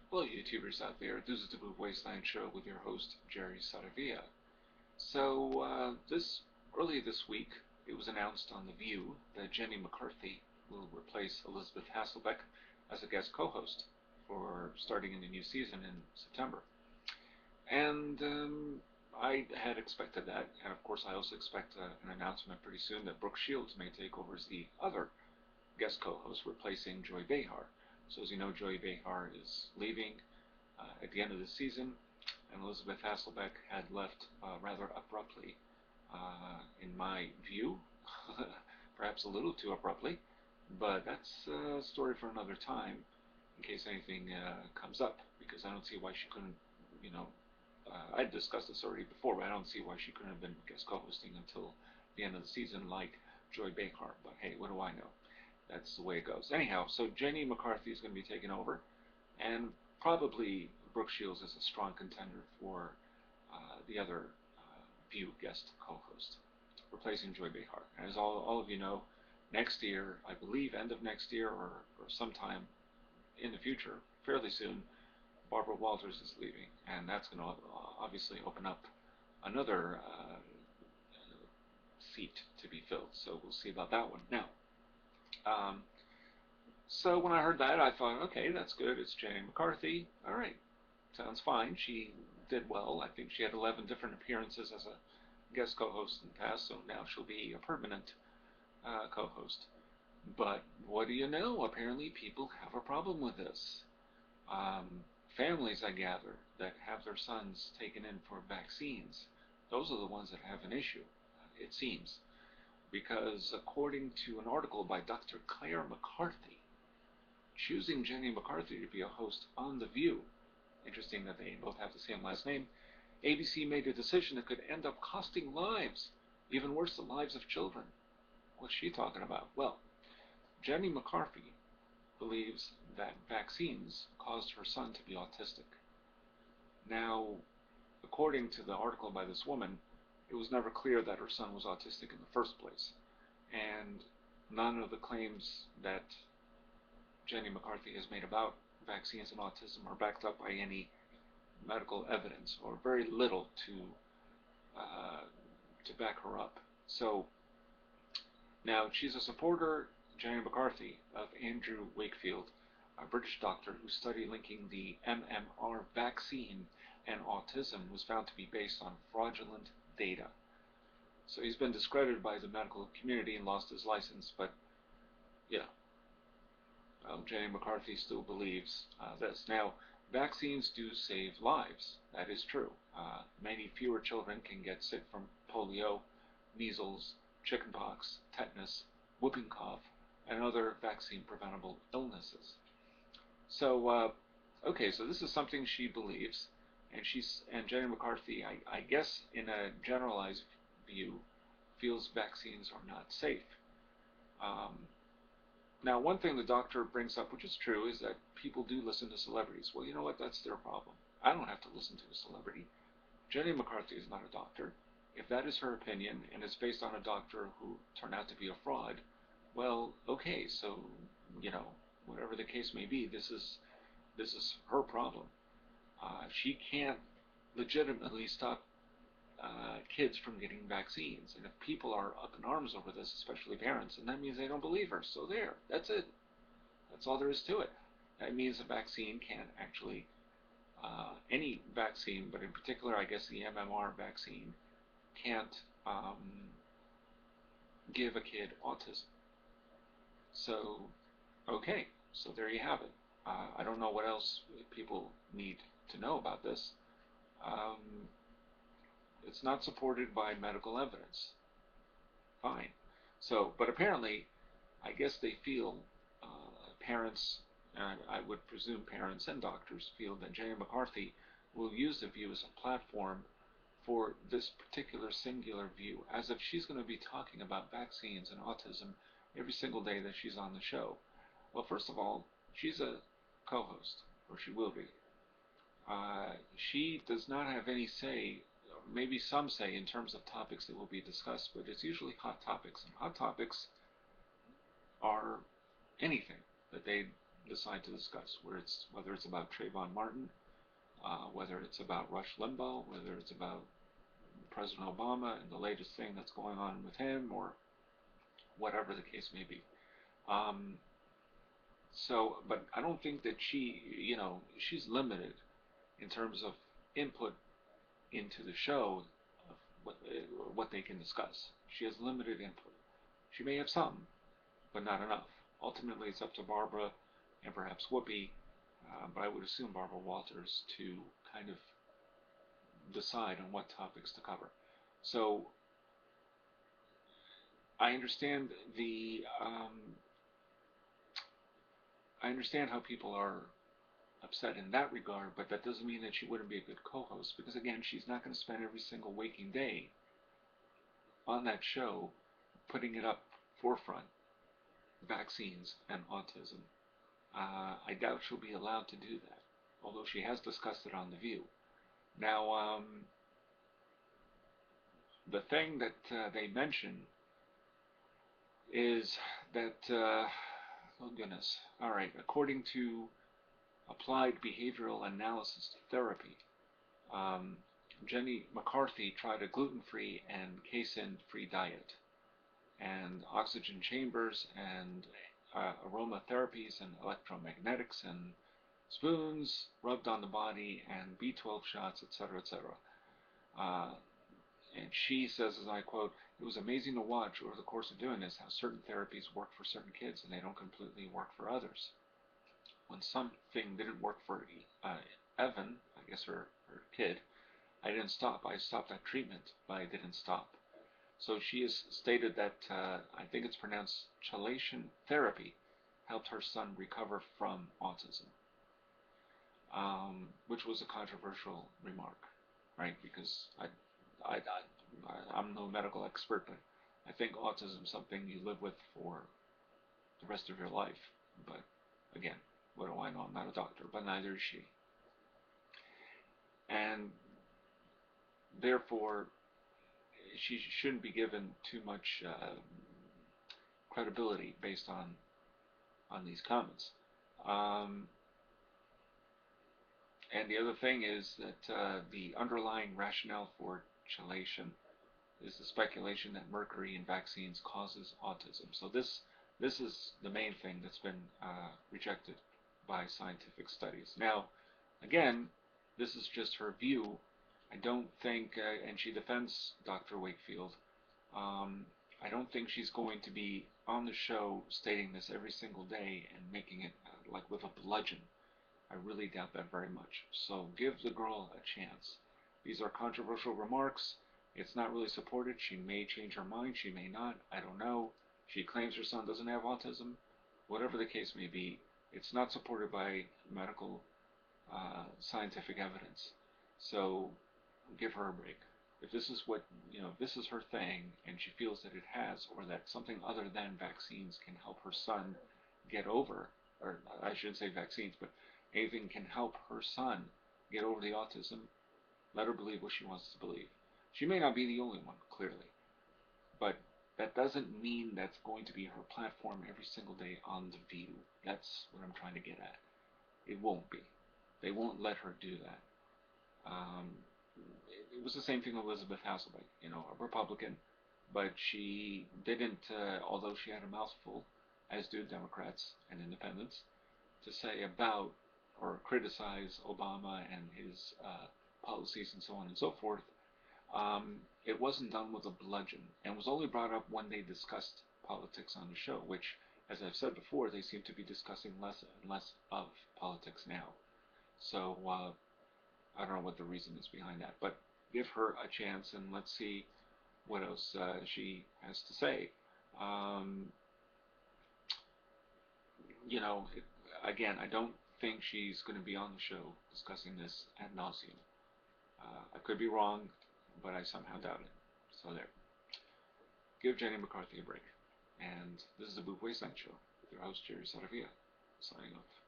Hello, YouTubers out there. This is the Boob Wasteland Show with your host, Jerry Saravia. This early this week, it was announced on The View that Jenny McCarthy will replace Elizabeth Hasselbeck as a guest co-host for starting in the new season in September. And I had expected that, and of course, I also expect an announcement pretty soon that Brooke Shields may take over as the other guest co-host, replacing Joy Behar. So, as you know, Joy Behar is leaving at the end of the season, and Elizabeth Hasselbeck had left rather abruptly, in my view, perhaps a little too abruptly, but that's a story for another time in case anything comes up, because I don't see why she couldn't, you know, I discussed this already before, but I don't see why she couldn't have been guest co-hosting until the end of the season like Joy Behar, but hey, what do I know? That's the way it goes. Anyhow, so Jenny McCarthy is going to be taking over, and probably Brooke Shields is a strong contender for the other View guest co-host, replacing Joy Behar. And as all of you know, next year, I believe end of next year or sometime in the future, fairly soon, Barbara Walters is leaving, and that's going to obviously open up another seat to be filled. So we'll see about that one. Now, um, so when I heard that, I thought, okay, that's good. It's Jenny McCarthy. All right, sounds fine. She did well. I think she had 11 different appearances as a guest co-host in the past, so now she'll be a permanent co-host. But what do you know? Apparently, people have a problem with this. Um, Families, I gather, that have their sons taken in for vaccines, those are the ones that have an issue, it seems. Because according to an article by Dr. Claire McCarthy, choosing Jenny McCarthy to be a host on The View, interesting that they both have the same last name, ABC made a decision that could end up costing lives, even worse, the lives of children. What's she talking about? Well, Jenny McCarthy believes that vaccines caused her son to be autistic. Now, according to the article by this woman, it was never clear that her son was autistic in the first place. And none of the claims that Jenny McCarthy has made about vaccines and autism are backed up by any medical evidence, or very little uh, to back her up. So now she's a supporter, Jenny McCarthy, of Andrew Wakefield, a British doctor whose study linking the MMR vaccine and autism was found to be based on fraudulent data. So he's been discredited by the medical community and lost his license, but yeah, Jenny McCarthy still believes this. Now, vaccines do save lives. That is true. Many fewer children can get sick from polio, measles, chickenpox, tetanus, whooping cough, and other vaccine-preventable illnesses. So, okay, so this is something she believes, and Jenny McCarthy, I guess, in a generalized view, feels vaccines are not safe. Um, Now, one thing the doctor brings up, which is true, is that people do listen to celebrities. Well, you know what? That's their problem. I don't have to listen to a celebrity. Jenny McCarthy is not a doctor. If that is her opinion and it's based on a doctor who turned out to be a fraud, well, okay. So, you know, whatever the case may be, this is her problem. She can't legitimately stop kids from getting vaccines. And if people are up in arms over this, especially parents, and that means they don't believe her. So there, that's it. That's all there is to it. That means a vaccine can't actually, any vaccine, but in particular, I guess the MMR vaccine, can't give a kid autism. So, okay, so there you have it. I don't know what else people need to know about this. Um, it's not supported by medical evidence. Fine. So, but apparently, I guess they feel, parents, and I would presume parents and doctors feel that Jenny McCarthy will use the View as a platform for this particular singular view, as if she's going to be talking about vaccines and autism every single day that she's on the show. Well, first of all, she's a co-host, or she will be. She does not have any say, maybe some say, in terms of topics that will be discussed, but it's usually hot topics, and hot topics are anything that they decide to discuss, whether it's about Trayvon Martin, whether it's about Rush Limbaugh, whether it's about President Obama and the latest thing that's going on with him, or whatever the case may be. But I don't think that she's limited in terms of input into the show of what they can discuss. She has limited input. She may have some, but not enough. Ultimately, it's up to Barbara and perhaps Whoopi, but I would assume Barbara Walters, to kind of decide on what topics to cover. So I understand I understand how people are upset in that regard, but that doesn't mean that she wouldn't be a good co-host, because again, she's not going to spend every single waking day on that show putting it up forefront, vaccines and autism. I doubt she'll be allowed to do that, although she has discussed it on The View. Now, the thing that they mention is that, oh goodness, all right, according to Applied Behavioral Analysis Therapy, Jenny McCarthy tried a gluten-free and casein-free diet, and oxygen chambers, and aromatherapies, and electromagnetics, and spoons rubbed on the body, and B12 shots, etc., etc. And she says, as I quote, "It was amazing to watch over the course of doing this how certain therapies work for certain kids and they don't completely work for others. When something didn't work for Evan, I guess her kid, I didn't stop. I stopped that treatment, but I didn't stop." So she has stated that, I think it's pronounced chelation therapy, helped her son recover from autism, which was a controversial remark, right? Because I'm no medical expert, but I think autism is something you live with for the rest of your life. But again, what do I know? I'm not a doctor, but neither is she. And therefore, she shouldn't be given too much credibility based on these comments. And the other thing is that the underlying rationale for chelation is the speculation that mercury in vaccines causes autism. So this is the main thing that's been rejected by scientific studies. Now, again, this is just her view. I don't think, and she defends Dr. Wakefield, I don't think she's going to be on the show stating this every single day and making it like with a bludgeon. I really doubt that very much. So give the girl a chance. These are controversial remarks. It's not really supported. She may change her mind. She may not. I don't know. She claims her son doesn't have autism. Whatever the case may be, it's not supported by medical scientific evidence. So give her a break. If this is if this is her thing, and she feels that it has, or that something other than vaccines can help her son get over, or I shouldn't say vaccines, but anything can help her son get over the autism, let her believe what she wants to believe. She may not be the only one, clearly, but that doesn't mean that's going to be her platform every single day on The View. That's what I'm trying to get at. It won't be. They won't let her do that. It was the same thing with Elizabeth Hasselbeck, a Republican, but she didn't, although she had a mouthful, as do Democrats and independents, to say about or criticize Obama and his policies and so on and so forth. It wasn't done with a bludgeon, and was only brought up when they discussed politics on the show, which, as I've said before, they seem to be discussing less and less of politics now. So I don't know what the reason is behind that, but give her a chance and let's see what else she has to say. Again, I don't think she's going to be on the show discussing this ad nauseum. I could be wrong, but I somehow doubt it. So there. Give Jenny McCarthy a break. And this is the Boob Wasteland Show with your host, Jerry Saravia, signing off.